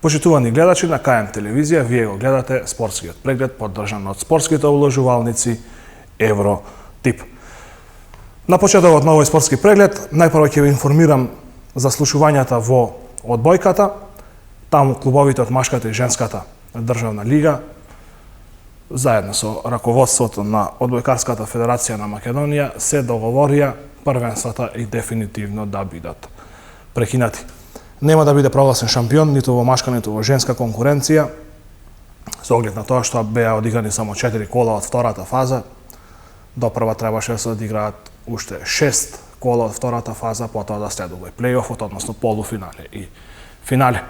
Почитувани гледачи на КМ телевизија, вие го гледате спортскиот преглед поддржан од спортските уложувалници Евротип. На почетокот на овој спортски преглед, најпрво ќе ви информирам за случувањата во одбојката. Таму клубовите од машката и женската државна лига, заедно со раководството на Одбојкарската федерација на Македонија, се договорија првенствата и дефинитивно да бидат прекинати. Нема да биде прогласен шампион ниту во машка, ниту во женска конкуренција, со оглед на тоа што беа одиграни само 4 кола од втората фаза. До прва требаше да се одиграат уште 6 кола од втората фаза, потоа да следува и плейофот, односно полуфинале и финале.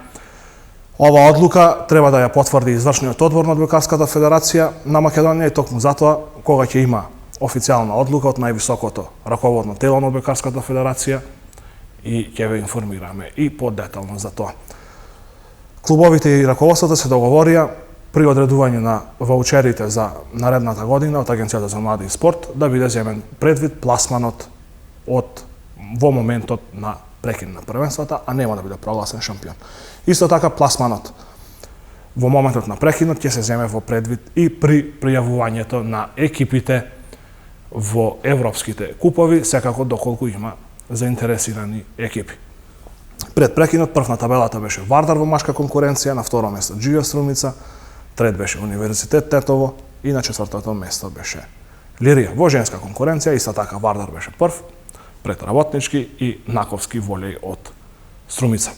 Ова одлука треба да ја потврди извршниот одбор на Одбојкарската федерација на Македонија и токму затоа, кога ќе има официјална одлука од највисокото раководно тело на Одбојкарската федерација, и ќе ве информираме и подетално за тоа. Клубовите и раководството се договорија при одредување на ваучерите за наредната година од Агенцијата за млади и спорт да биде земен предвид пласманот во моментот на прекин на првенствата, а нема да биде прогласен шампион. Исто така пласманот во моментот на прекинот ќе се земе во предвид и при пријавувањето на екипите во европските купови, секако доколку има заинтересирани екипи. Пред прекинот прв на табелата беше Вардар во машка конкуренција, на второ место Джио Струмица, трет беше Универзитет Тетово и на четвртото место беше Лирија. Во женска конкуренција исто така Вардар беше прв, пред Работнички и Наковски волеј од Струмица.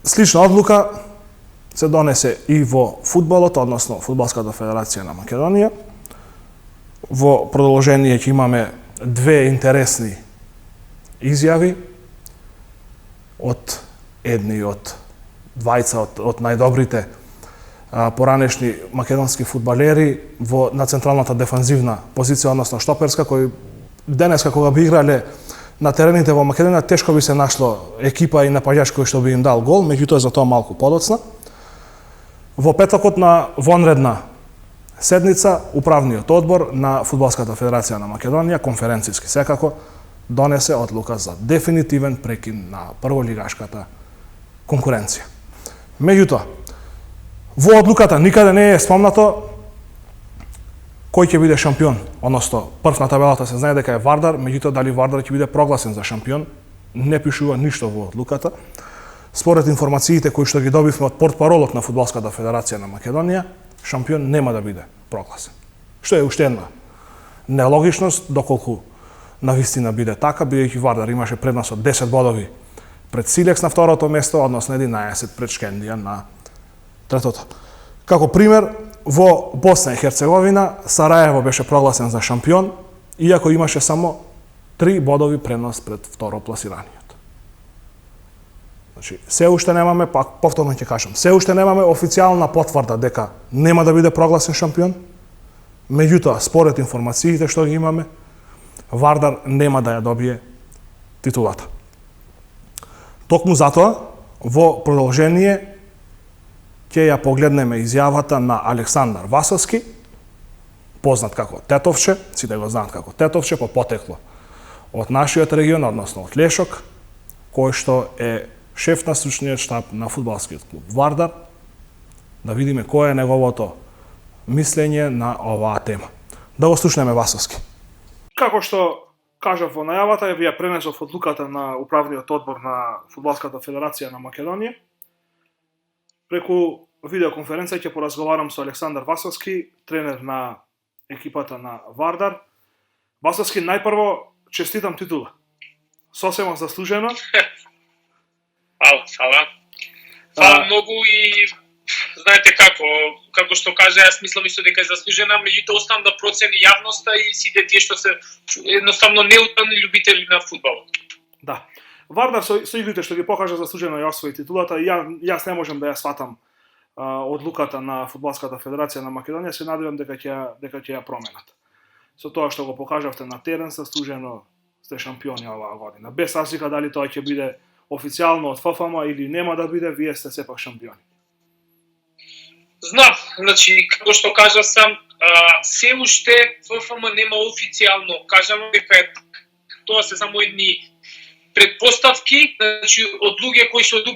Слична одлука се донесе и во фудбалот, односно Фудбалската федерација на Македонија. Во продолжение ќе имаме две интересни изјави од едни од двајца од најдобрите поранешни македонски фудбалери на централната дефанзивна позиција, односно шtoперска, кој денеска кога би играле на терените во Македонија, тешко би се нашло екипа и напаѓач кој што би им дал гол, меѓутоа за тоа малку подоцна. Во петокот на вонредна седница, управниот одбор на Фудбалската федерација на Македонија, конференцијски секако, донесе одлука за дефинитивен прекин на прволигашката конкуренција. Меѓутоа, во одлуката никаде не е спомнато кој ќе биде шампион, односно прв на табелата се знае дека е Вардар, меѓутоа дали Вардар ќе биде прогласен за шампион, не пишува ништо во одлуката. Според информациите кои што ги добивме од портпаролот на Фудбалската федерација на Македонија, шампион нема да биде прогласен. Што е уште една нелогичност, доколку навистина биде така, бидејќи Вардар имаше предност од 10 бодови пред Силекс на второто место, односно 11 пред Шкендија на третото. Како пример, во Босна и Херцеговина Сараево беше прогласен за шампион, иако имаше само 3 бодови предност пред второпласираниот. Значи, се уште немаме, пак повторно ќе кажам, се уште немаме официјална потврда дека нема да биде прогласен шампион. Меѓутоа, според информациите што ги имаме, Вардар нема да ја добие титулата. Токму затоа, во продолжение ќе ја погледнеме изјавата на Александар Васовски, познат како Тетовче, сите го знаат како Тетовче, по потекло од нашиот регион, односно од Лешок, кој што е шеф на стручниот штаб на фудбалскиот клуб Вардар, да видиме кој е неговото мислење на оваа тема. Да го слушнеме Васовски. Како што кажав во најавата, ја пренесов одлуката на управниот одбор на Фудбалската федерација на Македонија. Преку видеоконференција ќе поразговарам со Александар Васовски, тренер на екипата на Вардар. Васовски, најпрво честитам титула. Сосема заслужено. Фала многу и знаете како што кажа, јас мислам исто дека е заслужена, меѓутоа оставам да процени јавноста и сите тие што се едноставно неутрални љубители на фудбалот. Да. Вардар со игрите што ги покажа заслужено ја освои титулата и јас не можам да ја сватам одлуката на Фудбалската федерација на Македонија, се надевам дека ќе ја променат. Со тоа што го покажавте на терен, заслужено сте шампиони оваа година. Без разлика дали тоа ќе биде официјално од ФФМ или нема да биде, вие сте сепак шампиони. Знам, значи, како што кажа сам, се уште ФФМ нема официјално, кажам дека тоа се само едни предпоставки, значи од луѓе кои се од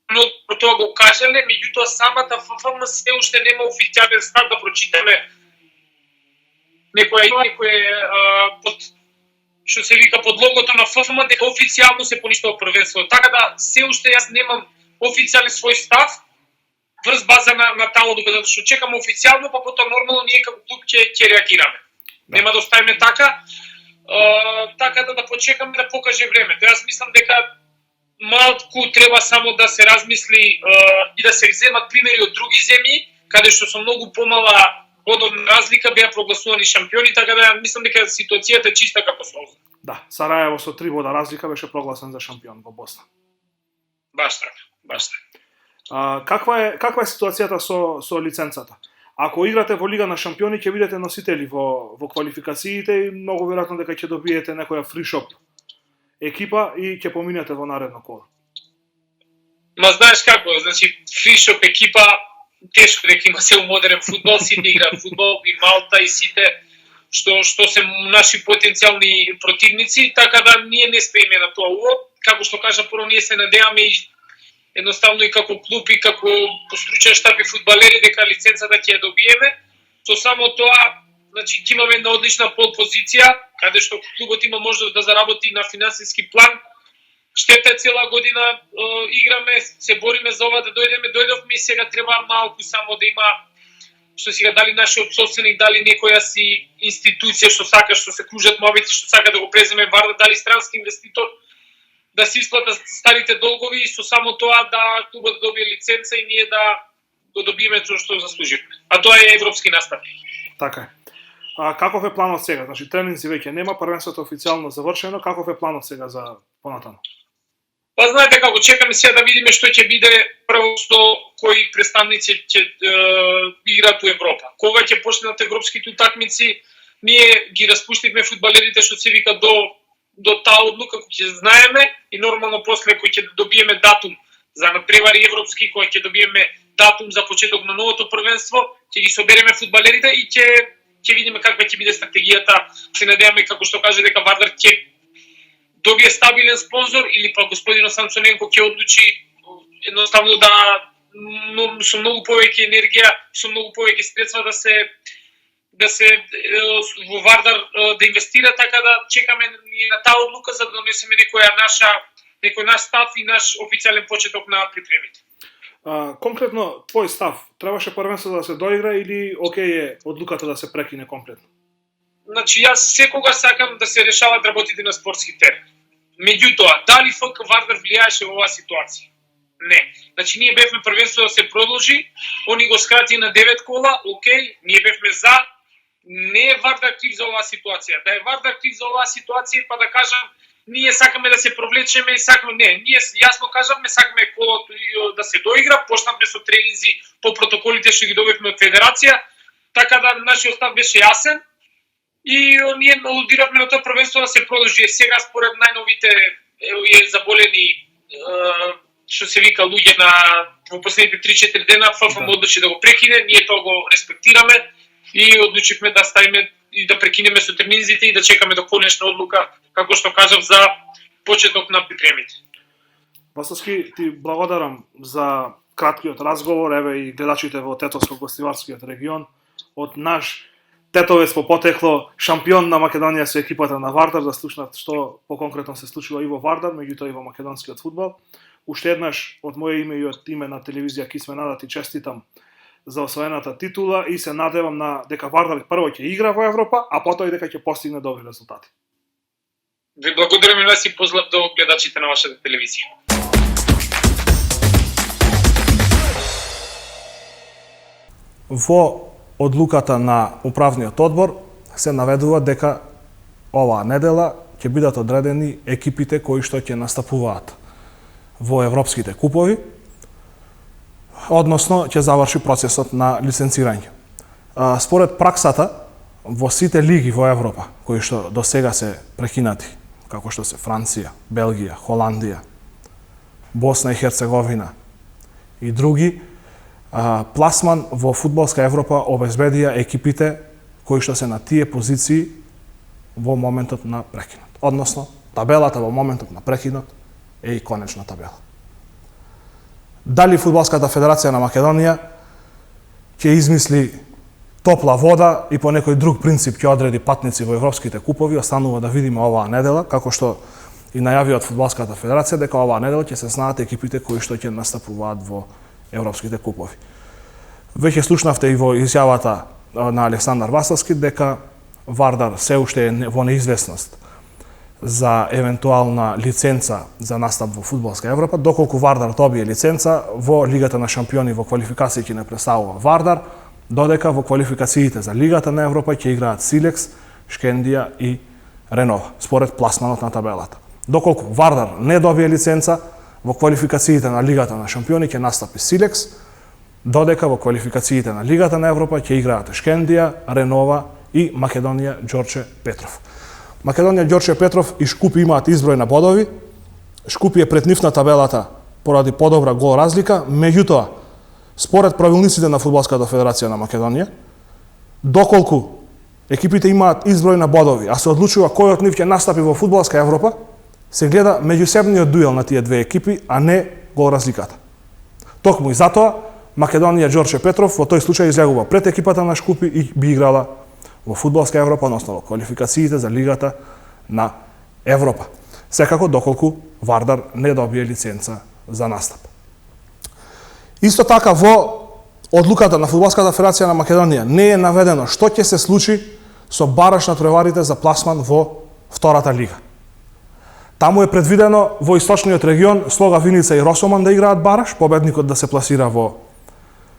про тоа го кажале, меѓутоа самата ФФМ се уште нема официјален став да прочитаме некој под што се вика под логото на ФФМ дека официјално се поништува првенството. Така да се уште јас немам официјален свој став врз база на таа одлука, затоа што чекаме официјално, па потоа нормално ние како клуб ќе реагираме. Нема да оставиме така. Така да почекаме да покаже времето. Јас мислам дека малку треба само да се размисли и да се земат примери од други земји, каде што со многу помала бодовна разлика беа прогласувани шампиони, така да мислам дека ситуацијата е чиста како солза. Да, Сарајево со 3 бода разлика беше прогласен за шампион во Босна. Баш така, баш така. Каква е ситуацијата со лиценцата? Ако играте во Лига на шампиони, ќе бидете носители во квалификациите и многу веројатно дека ќе добиете некоја фришоп екипа и ќе поминете во наредно коло. Ма знаеш како, значи фришоп екипа тешко дека има се модерен фудбал, сите играат фудбал и Малта и сите што се наши потенцијални противници, така да ние не спееме на тоа улог. Како што кажа, прво ние се надеваме и едноставно и како клуб и како постручен штаб и фудбалери дека лиценцата ќе ја добиеме. Со само тоа, значи ќе имаме една одлична пол позиција, каде што клубот има можност да заработи на финансиски план. Штета е цела година играме, се бориме за ова да дојдовме и сега треба малку само да има што сега дали нашиот собственик, дали некоја си институција што сака, што се кружат мобити, што сака да го преземе Вардар, дали странски инвеститор да се исплатат старите долгови и со само тоа да клубот да добие лиценца и ние да го добиеме тоа што заслуживме. А тоа е европски настап. Така е. Каков е планот сега? Значи тренинзи веќе нема, првенството официјално завршено, каков е планот сега за понатаму? Па знаете како, чекаме сега да видиме што ќе биде прво што кои представници ќе играат у Европа. Кога ќе почнат европските утакмици, ние ги распуштивме фудбалерите што се вика до таа одлука кој ќе знаеме и нормално после кој ќе добиеме датум за надпревари европски, кој ќе добиеме датум за почеток на новото првенство, ќе ги собереме фудбалерите и ќе видиме каква ќе биде стратегијата. Се надеваме како што каже дека Вардар ќе добие стабилен спонзор или па господинот Самсоненко ќе одлучи едноставно со многу повеќе енергија, со многу повеќе средства да се во Вардар да инвестира, така да чекаме на таа одлука за да донесеме некој наш став и наш официјален почеток на припремите. Конкретно твој став, требаше првенството да се доигра или окей е одлуката да се прекине комплетно? Значи јас секогаш сакам да се решават работите на спортски терен. Меѓутоа, дали ФК Вардар влијаеше во оваа ситуација? Не. Значи ние бевме првенство да се продолжи, они го скрати на 9 кола, окей, ние бевме за. Не е Вардар крив за оваа ситуација. Да е Вардар крив за оваа ситуација, па да кажам, ние сакаме да се провлечеме и сакаме, не, ние јасно кажавме, сакаме колото да се доигра, почнавме со тренинзи по протоколите што ги добивме од федерација, така да нашиот став беше јасен. И ние алудиравме на тоа првенство да се продолжи. Сега според најновите заболени што се вика луѓе во последните 3-4 дена ФФМ одлучи да го прекине, ние тоа го респектираме и одлучивме да ставиме и да прекинеме со тренинзите и да чекаме до конечна одлука, како што кажав, за почеток на припремите. Васовски, ти благодарам за краткиот разговор, еве и гледачите во Тетовско-гостиварскиот регион. Од наш Тетовец по потекло шампион на Македонија со екипата на Вардар, да слушнат што поконкретно се случува и во Вардар, меѓутоа и во македонскиот фудбал. Уште еднаш од моје име и од име на телевизија Кисмена да ти честитам за освоената титула и се надевам на дека Вардар прво ќе игра во Европа, а потоа и дека ќе постигне добри резултати. Ви благодарам и вас и поздрав до гледачите на вашата телевизија. Во одлуката на управниот одбор се наведува дека оваа недела ќе бидат одредени екипите кои што ќе настапуваат во европските купови, односно ќе заврши процесот на лиценцирање. Според праксата во сите лиги во Европа кои што до сега се прекинати, како што се Франција, Белгија, Холандија, Босна и Херцеговина и други, пласман во фудбалска Европа обезбедија екипите кои што се на тие позиции во моментот на прекинот. Односно, табелата во моментот на прекинот е и конечна табела. дали Фудбалската федерација на Македонија ќе измисли топла вода и по некој друг принцип ќе одреди патници во европските купови, останува да видиме оваа недела, како што и најави од Фудбалската федерација дека оваа недела ќе се знаат екипите кои што ќе настапуваат во европските купови. Веќе слушнавте и во изјавата на Александар Васовски дека Вардар се уште е во неизвестност за евентуална лиценца за настап во фудбалска Европа. Доколку Вардар добие лиценца, во Лигата на шампиони во квалификации ќе не представува Вардар, додека во квалификациите за Лигата на Европа ќе играат Силекс, Шкендија и Ренова, според пласманот на табелата. Доколку Вардар не добие лиценца, во квалификациите на Лигата на шампиони ќе настапи Силекс, додека во квалификациите на Лигата на Европа ќе играат Шкендија, Ренова и Македонија Ѓорче Петров. Македонија Ѓорче Петров и Шкупи имаат изброј на бодови. Шкупи е пред нив на табелата поради подобра гол разлика, меѓутоа, според правилниците на Фудбалската федерација на Македонија, доколку екипите имаат изброј на бодови, а се одлучува кој од нив ќе настапи во фудбалска Европа, се гледа меѓусебниот дуел на тие две екипи, а не гол разликата. Токму и затоа Македонија Ѓорче Петров во тој случај излегува пред екипата на Шкупи и би играла во фудбалска Европа, односно во квалификациите за Лигата на Европа. Секако доколку Вардар не добие лиценца за настап. Исто така во одлуката на Фудбалската федерација на Македонија не е наведено што ќе се случи со бараш натпреварите за пласман во втората лига. Таму е предвидено во источниот регион Слога Виница и Росоман да играат бараш, победникот да се пласира во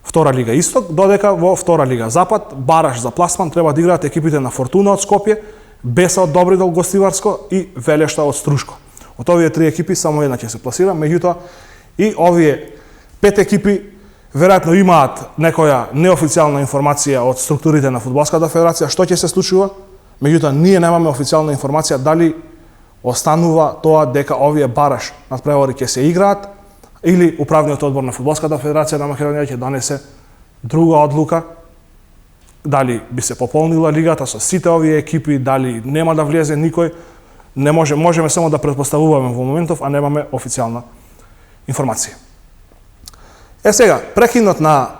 Втора лига Исток, додека во Втора лига Запад бараш за пласман треба да играат екипите на Фортуна од Скопје, Беса од Добридол Гостиварско и Велешта од Струшко. Од овие три екипи само една ќе се пласира, меѓутоа и овие 5 екипи веројатно имаат некоја неофицијална информација од структурите на Фудбалската федерација што ќе се случува, меѓутоа ние немаме официјална информација дали останува тоа дека овие бараш надпревари ќе се играат или управниот одбор на Фудбалската федерација на Македонија ќе донесе друга одлука, дали би се пополнила лигата со сите овие екипи, дали нема да влезе никој, не можеме само да претпоставуваме во моментов, а немаме официјална информација. Сега, прекинот на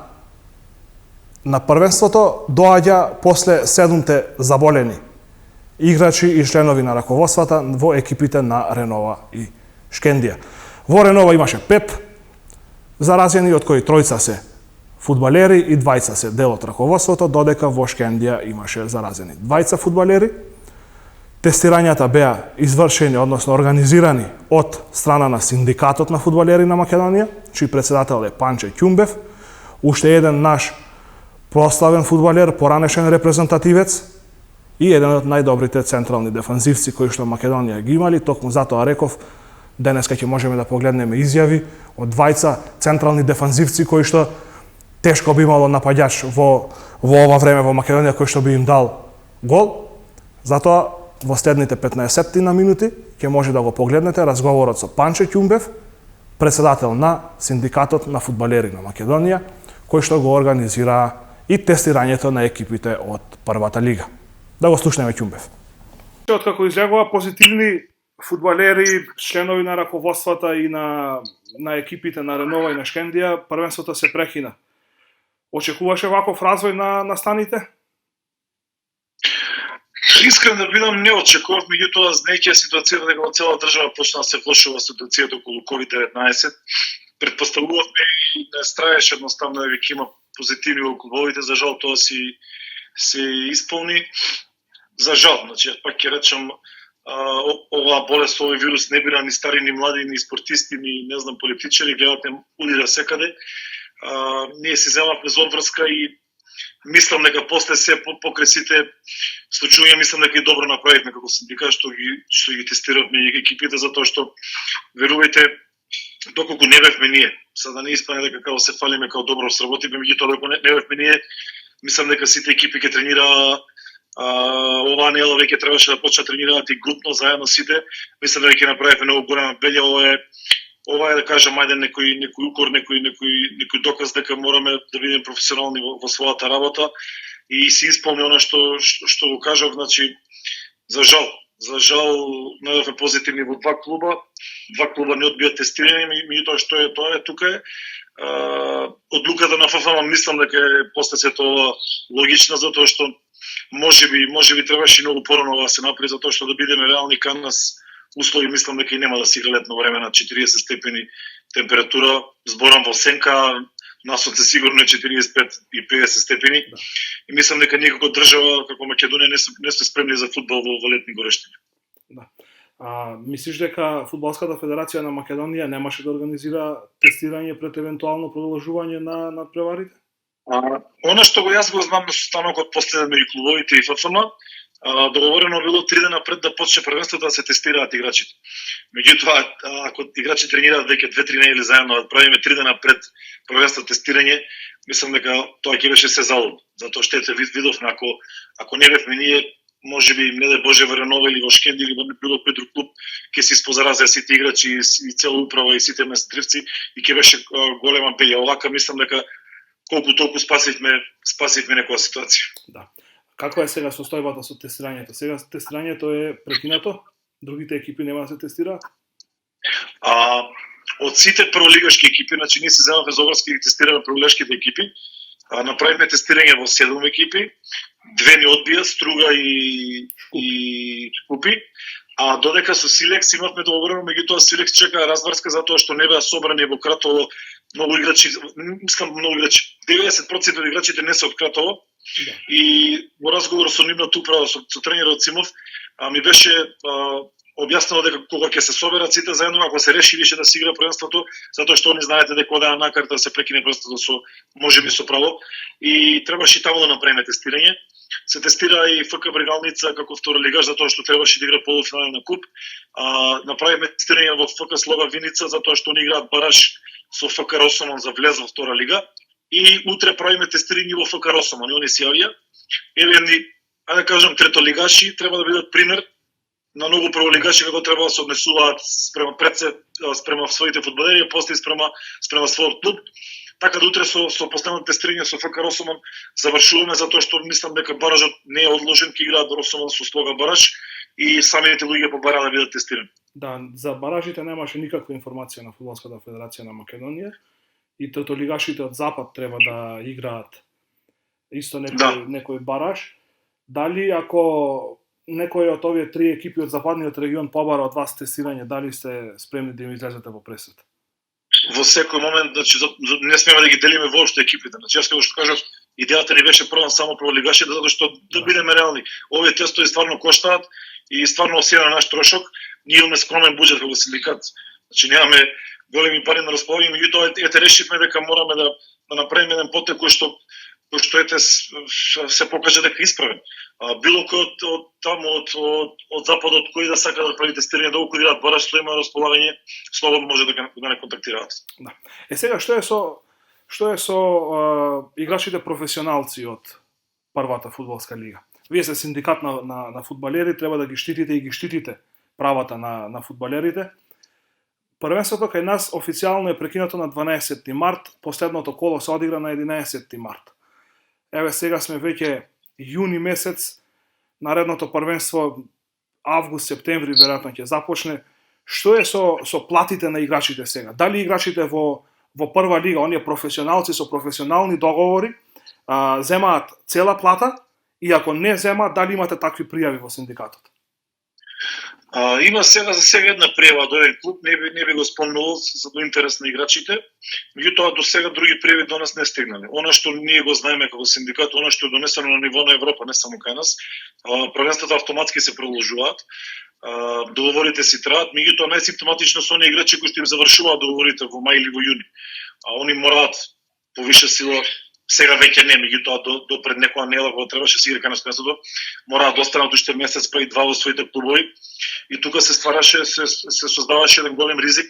првенството доаѓа после 7 заболени играчи и членови на раководствата во екипите на Ренова и Шкендија. Во Ренова имаше 5 заразени, од кои 3 се фудбалери и 2 се дел од раководството, додека во Шкендија имаше заразени 2 фудбалери. Тестирањата беа извршени, односно организирани од страна на Синдикатот на фудбалери на Македонија, чиј председател е Панче Ќумбев, уште еден наш прославен фудбалер, поранешен репрезентативец и еден од најдобрите централни дефанзивци кои што Македонија ги имали. Токму затоа реков, денеска ќе можеме да погледнеме изјави од 2 централни дефанзивци кои што тешко би имало напаѓач во ова време во Македонија кој што би им дал гол. Затоа во следните 15 на минути ќе може да го погледнете разговорот со Панче Ќумбев, председател на Синдикатот на фудбалери на Македонија, кој што го организира и тестирањето на екипите од првата лига. Да го слушнеме Ќумбев. Откако изјавува позитивни фудбалери, членови на раководствата и на екипите на Ренова и на Шкендија, првенството се прекина. Очекуваше ваков развој на станите? Искрено да бидам, не очекував, меѓутоа знаејќи ситуацијата дека во цела држава почна да се влошува ситуацијата околу COVID-19, претпоставувавме и не страеше едноставно дека има позитивни во клубовите, за жал тоа се исполни. За жал, значи пак ќе речам, оваа болест, овој вирус не бира ни стари, ни млади, ни спортисти, ни не знам политичари, гледате удира секаде. Ние си земавме за одврска и мислам дека после се покрај сите случаи, мислам дека и добро направивме како синдикат што ги тестиравме екипите, затоа што верувајте, доколку не бевме ние, за да не испадне дека како се фалиме како добро сработиме, меѓутоа доколку не бевме ние, мислам дека сите екипи ќе тренираа. Оваа недела веќе требаше да почнат тренираат и групно заедно сите. Мислам дека ќе направиме многу голема белја. Ова е да кажам ајде некој укор, некој доказ дека мораме да бидеме професионални во својата работа и се исполни она што го кажав, значи за жал За жал, најдовме позитивни во два клуба не одбија тестирање, меѓутоа што е тоа е тука е. Одлуката на ФФМ мислам дека е после се тоа логична, затоа што можеби требаше многу порано да се направи, затоа што да бидеме реални кај нас услови, мислам дека и нема да се игра летно време на 40 степени температура, зборам во сенка, насонце сигурно е 45 и 50 степени. Да. И мислам дека ние како држава, како Македонија, не сме спремни за фудбал во летни горештини. Да. Мислиш дека Фудбалската федерација на Македонија немаше да организира тестирање пред евентуално продолжување на преварите? Она што јас го знам на состанокот последен меѓу клубовите и ФФМ, договорено било 3 дена пред да почне првенството да се тестираат играчите. Меѓутоа, ако играчи тренираат веќе 2-3 недели заедно, да правиме 3 дена пред првенството тестирање, мислам дека тоа ќе беше се залудно. Затоа што ете видовме, ако не бевме ние, можеби не да Боже во Ренова или во Шкенди или во било кој друг клуб, ќе се испозаразеа сите играчи и цела управа и сите местривци и ќе беше голема беја. Овака мислам дека колку толку спасивме некоја ситуација. Да. Каква е сега состојбата со тестирањето? Сега тестирањето е прекинато? Другите екипи нема да се тестираат? Од сите прволигашки екипи, значи ние се земавме за обврски и тестираме прволигашките екипи, направивме тестирање во 7 екипи, 2 не одбија, Струга и Купи, а додека со Силекс имавме договорено, меѓутоа Силекс чека разврска затоа што не беа собрани во Кратово многу играчи, 90% од играчите не се од Кратово. Да. И во разговор со нивната управа, со тренерот Цимов, ми беше објаснено дека кога ќе се соберат сите заедно, ако се реши више да се игра првенството, затоа што они знаете дека одеа на карта да се прекине првенството со можеби со право, и требаше и таму да направиме тестирање. Се тестира и ФК Брегалница како втора лигаш, затоа што требаше да игра полуфинален на куп. Направиме тестирање во ФК Слога Виница, затоа што они играат бараж со ФК Росомон за влез во втора лига. И утре правиме тестирање во ФК Росомон, и они се јавија. Евени, да кажам, третолигаши треба да бидат пример на многу прволигаши како треба да се однесуваат спрема своите фудбалери, а после спрема својот клуб. Така да утре со последното тестирање со ФК Росомон завршуваме, затоа што мислам дека баражот не е одложен, ќе играат Росомон со Слога бараж и самите луѓе по бара да бидат тестирани. Да, за баражите немаше никаква информација на Фудбалската федерација на Македонија и третолигашите од Запад треба да играат исто некој бараж. Дали ако некој од овие 3 екипи од западниот регион побара од вас тестирање, дали сте спремни да им излезете во пресет? Во секој момент, значи, не смееме да ги делиме воопшто екипите. Значи, јас како што кажав, идејата ни беше прво само прволигашите, затоа што да бидеме реални. Овие тестови стварно коштаат и стварно се на наш трошок. Ние имаме скромен буџет како синдикат. Значи, немаме големи пари на располагање, меѓутоа ете решивме дека мораме да направиме еден потек кој што ете се покаже дека исправен. Било кој од западот кој да сака да прави тестирање, да укорираат бараш, што има располагање, слободно може да не контактираат. Да. Сега што е со играчите професионалци од првата фудбалска лига? Вие сте синдикат на фудбалери, треба да ги штитите и ги штитите правата на фудбалерите. Првенството кај нас официјално е прекинато на 12 март, последното коло се одигра на 11 март. Еве сега сме веќе јуни месец, наредното првенство август, септември веројатно ќе започне. Што е со платите на играчите сега? Дали играчите во прва лига, оние професионалци со професионални договори, земаат цела плата, и ако не земаат, дали имате такви пријави во синдикатот? Има сега за сега една пријава до еден клуб, не би го спомнувал за до интерес на играчите, меѓутоа до сега други пријави до нас не стигнале. Она што ние го знаеме како синдикат, она што е донесено на ниво на Европа, не само кај нас, првенствата автоматски се продолжуваат, договорите си траат, меѓутоа најсимптоматично се оние играчи кои што им завршуваат договорите во мај или во јуни. Они мораат по виша сила, сега веќе не, меѓутоа до пред некоја недела кога требаше се игра кај нас првенството, мораат да останат уште месец па и два во своите клубови. И тука се ствараше, се создаваше еден голем ризик,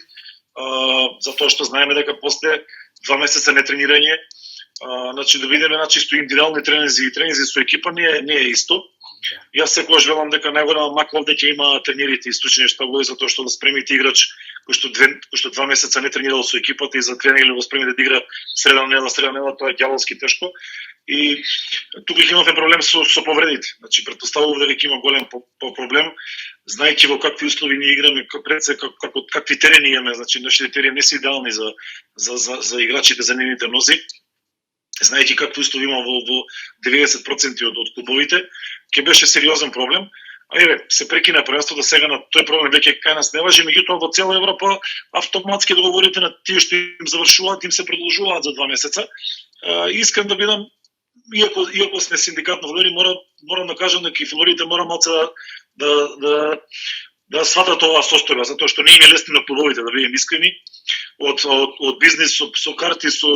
затоа што знаеме дека после 2 месеца нетренирање, значи да видиме чисто индивидуални тренинзи и тренинзи со екипа не е исто. Јас секогаш велам дека најголема мака овде ќе има тренерите и случаи штабови, затоа што да спремите играч кој што 2 месеца не тренирал со екипата и за 2 недели го спремите да игра среда недела, тоа е ѓаволски тешко. и тука ќе имаме проблем со повредите. Значи претпоставувам дека ќе има голем проблем, знаејќи во какви услови ние играме, какви терени имаме, значи нашите терени не се идеални за играчите, за нивните нози. Знаејќи какви услови има во 90% од клубовите, ќе беше сериозен проблем. А еве, се прекина првенството, сега на тој проблем веќе кај нас не важи, меѓутоа во цела Европа автоматски договорите на тие што им завршуваат, им се продолжуваат за 2 месеца. Искам да бидам, иако сме синдикат на фудбалери, морам да кажам дека и фудбалерите мора малце да сватат оваа состојба, затоа што не им е лесно на клубовите, да бидем искрени, од бизнис со карти, со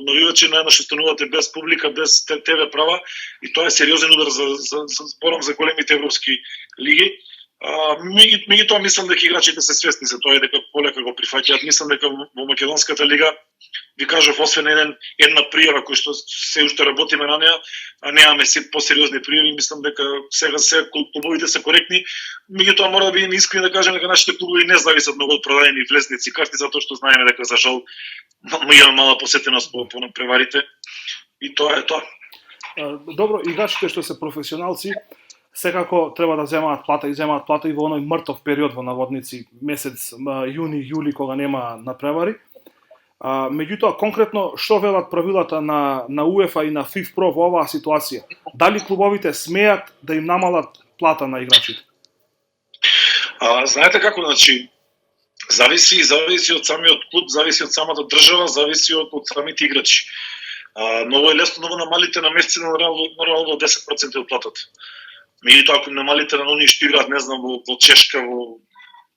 навивачи, најднаш што станувате без публика, без ТВ права, и тоа е сериозен удар за големите европски лиги. Меѓутоа мислам дека играчите се свесни за тоа и дека полека го прифаќаат. Мислам дека во македонската лига, ви кажав, освен една пријава која што се уште работиме на неа, а немаме се посериозни пријави, мислам дека сега клубовите се коректни. Меѓутоа мора да бидеме искрени да кажеме дека нашите клубови не зависат многу од продаени влезници карти, затоа што знаеме дека за жал имаме мала посетеност по преварите. И тоа е тоа. Добро, играчите што се професионалци секако треба да земаат плата и во оној мртов период во наводници, месец јуни, јули, кога нема надпревари. Меѓутоа, конкретно, што велат правилата на УЕФА и на ФИФПРО во оваа ситуација? Дали клубовите смеат да им намалат плата на играчите? Знаете како, значи, зависи од самиот клуб, зависи од самата држава, зависи од самите играчи. Многу е лесно да го намалите на месеци на нормално 10% од платата. Меѓутоа, ако намалите на оние што играат, не знам, во Чешка,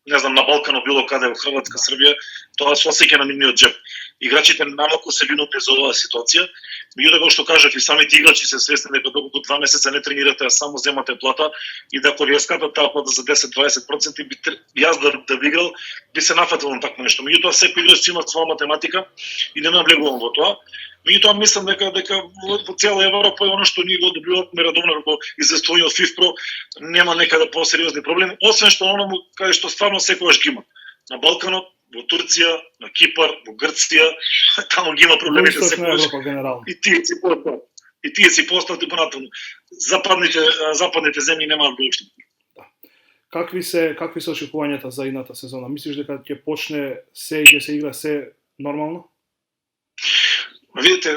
не знам, на Балканот, било каде, во Хрватска, Србија, тоа се осеќа на нивниот джеб. Играчите намалку се винувни за оваа ситуација. Меѓутоа, како што кажав, и самите играчи се свесни дека доколку 2 месеца не тренирате, а само земате плата, и да ако ви скатат таа плата за 10-20%, јас да ви играл, би се нафатил на такво нешто. Меѓутоа, секој играч има своја математика и не навлегувам во тоа. Меѓутоа мислам дека во цела Европа оно што ние го добиваме редовно како известување од ФИФПРО нема некаде посериозни проблеми, освен што оному каде што стварно секогаш ги има. На Балканот, во Турција, на Кипар, во Грција, таму ги има проблемите секогаш. И тие си постат и понатаму. Западните земји немаат воопшто. Какви се очекувањата за идната сезона? Мислиш дека ќе почне се и ќе се игра се нормално? Видите,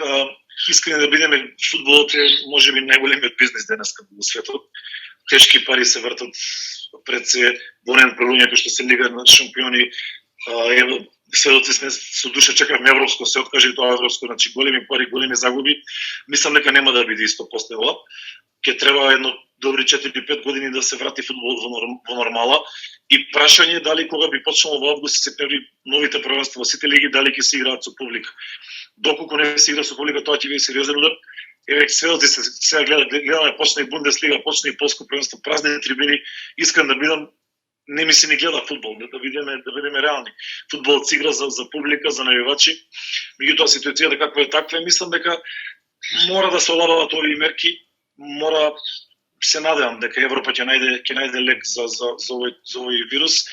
искрени да бидеме, фудбалот е можеби најголемиот бизнес денеска во светот. Тешки пари се вртат пред се, вонен прелуѓето што се лига на шампиони. Сведоци сме со душа чекавме европско, се откаже тоа европско, значи големи пари, големи загуби. Мислам дека нема да биде исто после ова. Ќе треба едно добри 4-5 години да се врати фудбалот во нормала. И прашање дали кога би почнало во август и септември новите првенства во сите лиги, дали ќе се играат со публика. Доколку не се игра со публика, тоа ќе биде сериозен удар. Еве сведоци се сега гледаме, почна и Бундеслига, почна и полско првенство, празни трибини. Искам да бидам, не ми се ни гледа фудбал, да бидеме реални. Фудбалот се игра за публика, за навивачи. Меѓутоа ситуацијата каква е таква, мислам дека мора да се олабават овие мерки, мора се надевам дека Европа ќе најде лек за овој вирус.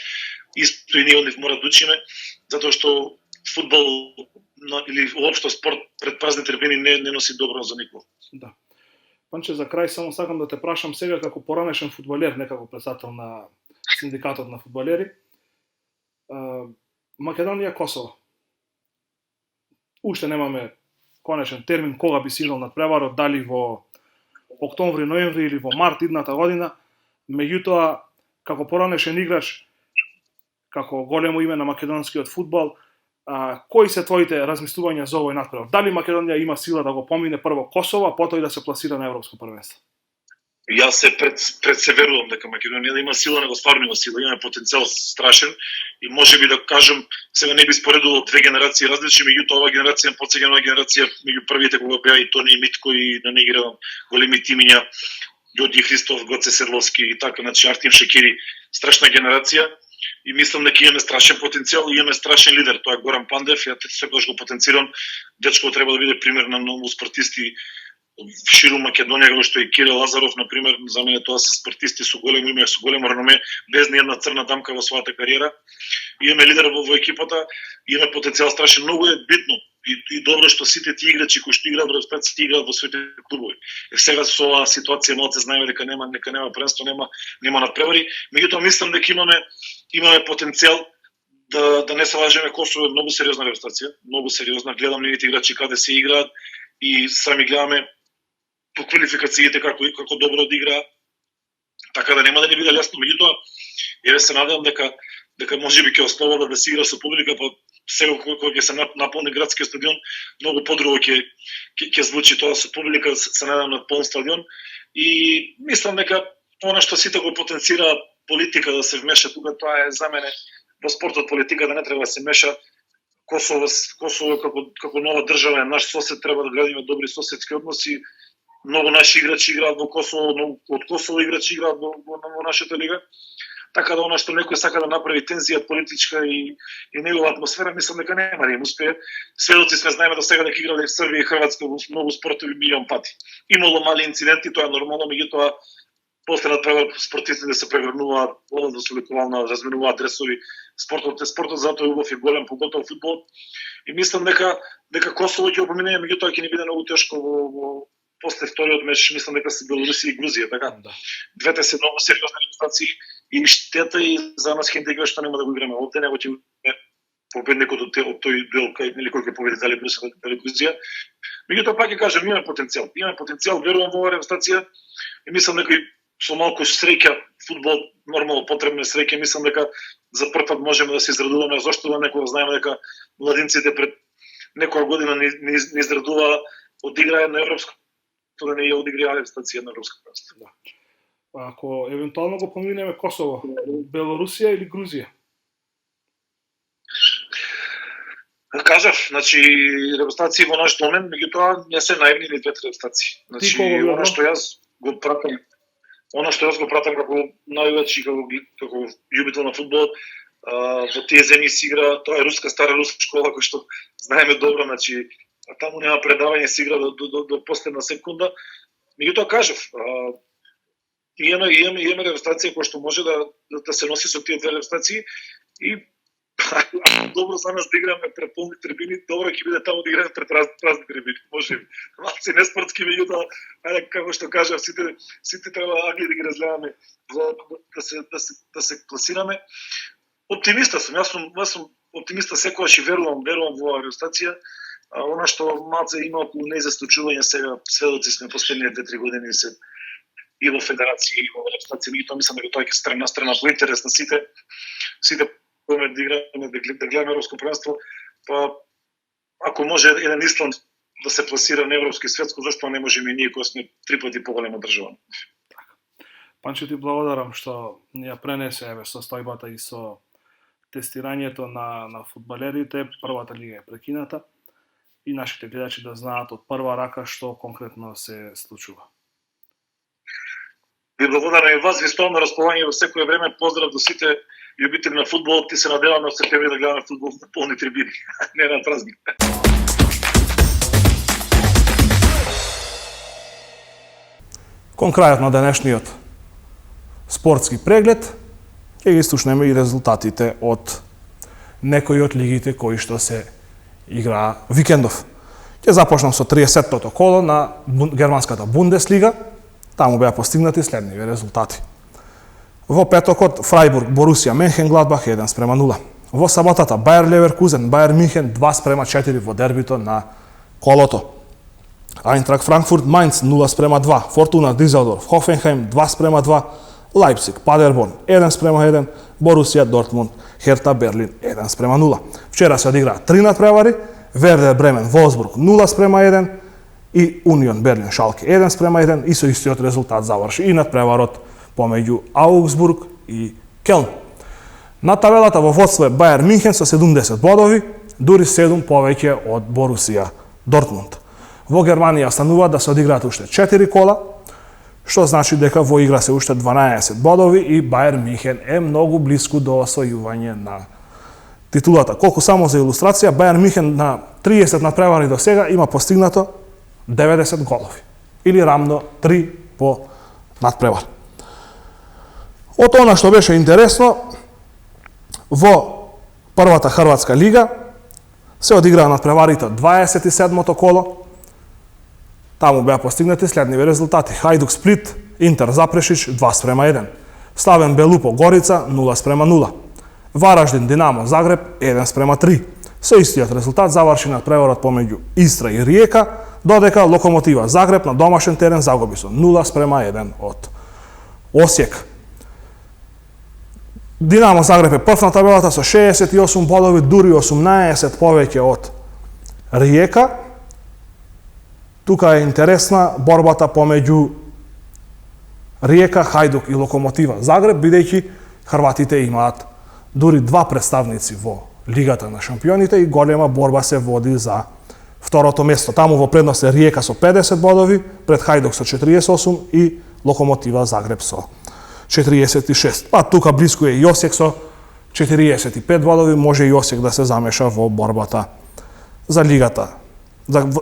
Исто и ние од нив мора да учиме, затоа што фудбал или уопшто спорт пред празни трибини не носи добро за никого. Да. Панче, за крај само сакам да те прашам сега како поранешен фудбалер, не како председател на синдикатот на фудбалери. Македонија, Косово. Уште немаме конечен термин кога би се играл надпреварот, дали во октомври, ноември или во март идната година. Меѓутоа, како поранешен играч, како големо име на македонскиот фудбал, кои се твоите размислувања за овој надпревар? Дали Македонија има сила да го помине прво Косово, а потоа и да се пласира на европско првенство? Јас се верувам дека Македонија има сила, него стварно има сила, има потенцијал страшен и можеби да кажам, сега не би споредувал две генерации различни, меѓутоа ова генерација потсеќа на генерација меѓу првите кога беа и Тони и Митко и да не играм големи тимиња, Ѓорѓи Христов, Гоце Седловски и така, значи Артем Шекири, страшна генерација. И мислам дека имаме страшен потенцијал и имаме страшен лидер, тоа е Горан Пандев, ја секогаш го потенцирам. Дечко треба да биде пример на многу спортисти ширум Македонија, како што е Кирил Лазаров, на пример, за мене тоа се спортисти со големо име, со големо реноме, без ни една црна дамка во својата кариера. Имаме лидер во екипата, имаме потенцијал страшен, многу е битно и добро што сите тие играчи кои што играат во Европските играат во своите клубови. Сега со оваа ситуација малце знаеме дека нема првенство, нема надпревари, меѓутоа мислам дека имаме потенцијал да не се лажеме, Косово е многу сериозна репрезентација, многу сериозна, гледам нивните играчи каде се играат и сами гледаме по квалификациите како добро одиграат. Така да нема да ни биде лесно, меѓутоа еве се надевам дека можеби ќе ослободат да се игра со публика, па сега кога ќе се наполни градскиот стадион, многу подруго ќе звучи тоа со публика, се надевам на полн стадион и мислам дека она што сите го потенцираат политика да се вмеша тука, тоа е за мене во спортот политиката не треба да се меша. Косово како нова држава е наш сосед, треба да градиме добри соседски односи. Многу наши играчи играат во Косово, многу од Косово играчи играат во нашата лига. Така да она што некој сака да направи тензија политичка и негова атмосфера, мислам дека нема да им успее. Сведоци сме, знаеме до сега дека играле Србија и Хрватска во многу спортови милион пати. Имало мали инциденти, тоа е нормално, меѓутоа после надпревар спортистите се преврнуваат, одат во солекувална, разменуваат дресови. Спортот затоа е убав и голем, поготово фудбал. И мислам дека Косово ќе помине, меѓутоа ќе ни биде многу тешко во после вториот меч, мислам дека се Белорусија и Грузија, така? Да. Двете се многу сериозни репрезентации и штета и за нас хендиква што нема да го играме овде, него ќе победникот од тој дуел кај кој ќе победи дали Брусел дали Грузија. Меѓутоа пак ќе кажам, имаме потенцијал, верувам во оваа репрезентација и мислам дека со малку среќа, фудбал нормално потребна среќа, мислам дека за прв пат можеме да се израдуваме, зашто да некога знаеме дека младинците пред некоја година не израдуваа, одиграа на европско, да не ја одиграа репрезентација на европско првенство. Да. Ако евентуално го поминеме Косово, Белорусија или Грузија? Кажав, значи репрезентации во наш момент, меѓутоа не се наивни ни двете репрезентации. Значи она што јас го пратам како највеќе и како љубител на фудбал, во тие земји се игра, тоа е стара руска школа која што знаеме добро, значи таму нема предавање, се игра до последна секунда. Меѓутоа кажав, имаме репрезентација која што може да се носи со тие две репрезентации и добро за нас да играме пред полни трибини, добро ќе биде таму да играме пред празни трибини, може би. Малци не спортски, меѓутоа, ајде како што кажав, сите треба агли да ги разгледаме да се класираме. Оптимиста сум, јас сум оптимиста секогаш и верувам во оваа репрезентација. Она што малце има околу незаслучување сега, сведоци сме последните 2-3 години се и во федерација и во репрезентација, меѓутоа мислам дека тоа ќе страна по интерес на сите да гледаме европско првенство, па ако може еден Исланд да се пласира на европско и светско, зашто не можеме и ние кои сме 3 пати поголема држава. Панчо, ти благодарам што ја пренесе состојбата и со тестирањето на фудбалерите. Првата лига е прекината и нашите гледачи да знаат од прва рака што конкретно се случува. Ви благодарам и вас, ви стоам на располагање во секое време. Поздрав до сите љубители на фудбал, ти се надевам на септември да гледаме фудбал на полни трибини, не на празник. Кон крајот на денешниот спортски преглед ќе ги слушнеме и резултатите од некои од лигите кои што се играа викендов. Ќе започнам со 30-тото коло на германската Бундеслига. Таму беа постигнати следниви резултати. Во петокот Фрајбург Борусија Менхенгладбах 1:0. Во саботата Бајер Леверкузен Бајер Минхен 2:4 во дербито на колото. Айнтрак Франкфурт Мајнц 0:2, Фортуна Дизелдорф Хофенхайм 2:2, Лајпциг Падерборн 1:1, Борусија Дортмунд Херта Берлин 1:0. Вчера се одиграа 3 надпревари, Вердер Бремен Волсбург 0:1 и Унион Берлин Шалке 1:1 и со истиот резултат заврши и надпреварот помеѓу Аугсбург и Келн. На табелата во водство е Бајер Минхен со 70 бодови, дури 7 повеќе од Борусија Дортмунд. Во Германија останува да се одиграат уште 4 кола, што значи дека во игра се уште 12 бодови и Бајер Минхен е многу блиску до освојување на титулата. Колку само за илустрација, Бајер Минхен на 30 надпревари до сега има постигнато 90 голови, или рамно 3 по надпревар. Од она што беше интересно, во првата Хрватска лига се одиграа надпреварите од 27-то коло. Таму беа постигнати следниви резултати. Хајдук Сплит, Интер Запрешич 2:1. Славен Белупо Горица 0:0. Вараждин Динамо Загреб 1:3. Со истиот резултат заврши надпреварот помеѓу Истра и Риека, додека Локомотива Загреб на домашен терен загуби со 0:1 од Осијек. Динамо Загреб е прв на табелата со 68 бодови, дури 18 повеќе од Риека. Тука е интересна борбата помеѓу Риека, Хајдук и Локомотива Загреб, бидејќи хрватите имаат дури два представници во Лигата на шампионите и голема борба се води за второто место. Таму во предност е Риека со 50 бодови, пред Хајдук со 48 и Локомотива Загреб со 46. Па тука близко е и Осијек со 45 бодови, може и Осијек да се замеша во борбата за Лигата,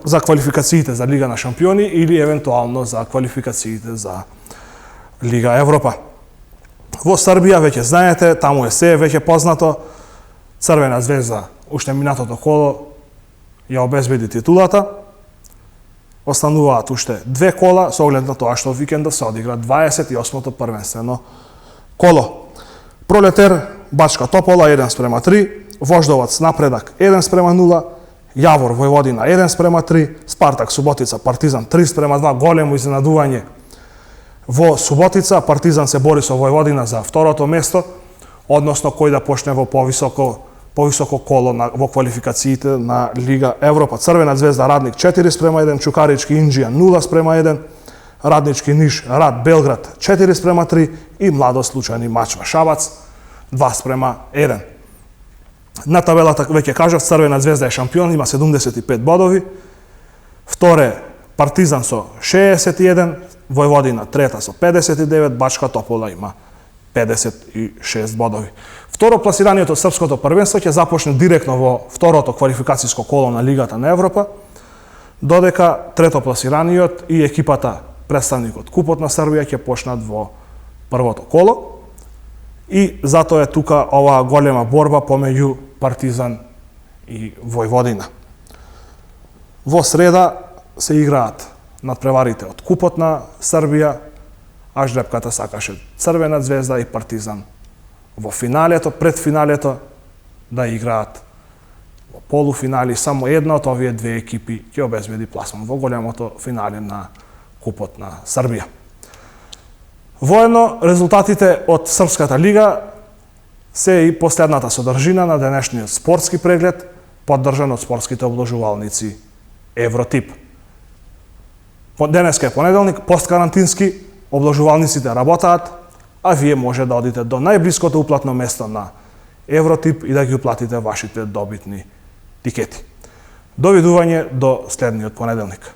за квалификациите за Лига на шампиони или евентуално за квалификациите за Лига Европа. Во Србија, веќе знаете, таму е се веќе познато, Црвена звезда уште минатото коло ја обезбеди титулата. Остануваат уште две кола со оглед на тоа што викендот се одигра 28-то првенствено коло. Пролетер Бачка Топола 1:3, Вождовац Напредак 1:0, Јавор Војводина 1:3, Спартак Суботица Партизан 3:2, големо изненадување. Во Суботица Партизан се бори со Војводина за второто место, односно кој да почне во повисоко коло во квалификациите на Лига Европа. Црвена звезда Радник 4:1, Чукарички Инџија 0:1, Раднички Ниш Рад Белград 4:3 и Младост Лучани Мачва Шабац 2:1. На табелата веќе кажав, Црвена звезда е шампион, има 75 бодови. Вторе Партизан со 61, Војводина трета со 59, Бачка Топола има 56 бодови. Второ пласираниот од српското првенство ќе започне директно во второто квалификациско коло на Лигата на Европа, додека трето пласираниот и екипата представник од Купот на Србија ќе почнат во првото коло. И затоа е тука оваа голема борба помеѓу Партизан и Војводина. Во среда се играат надпреварите од Купот на Србија, а жрепката сакаше Црвена звезда и Партизан во финалето, пред финалето да играат во полуфинали. Само една од овие две екипи ќе обезбеди пласман во големото финале на Купот на Србија. Воедно, резултатите од Српската лига се и последната содржина на денешниот спортски преглед, поддржан од спортските обложувалници Евротип. Денеска е понеделник, посткарантински, обложувалниците работаат, а вие може да одите до најблиското уплатно место на Евротип и да ги уплатите вашите добитни тикети. Довидување до следниот понеделник.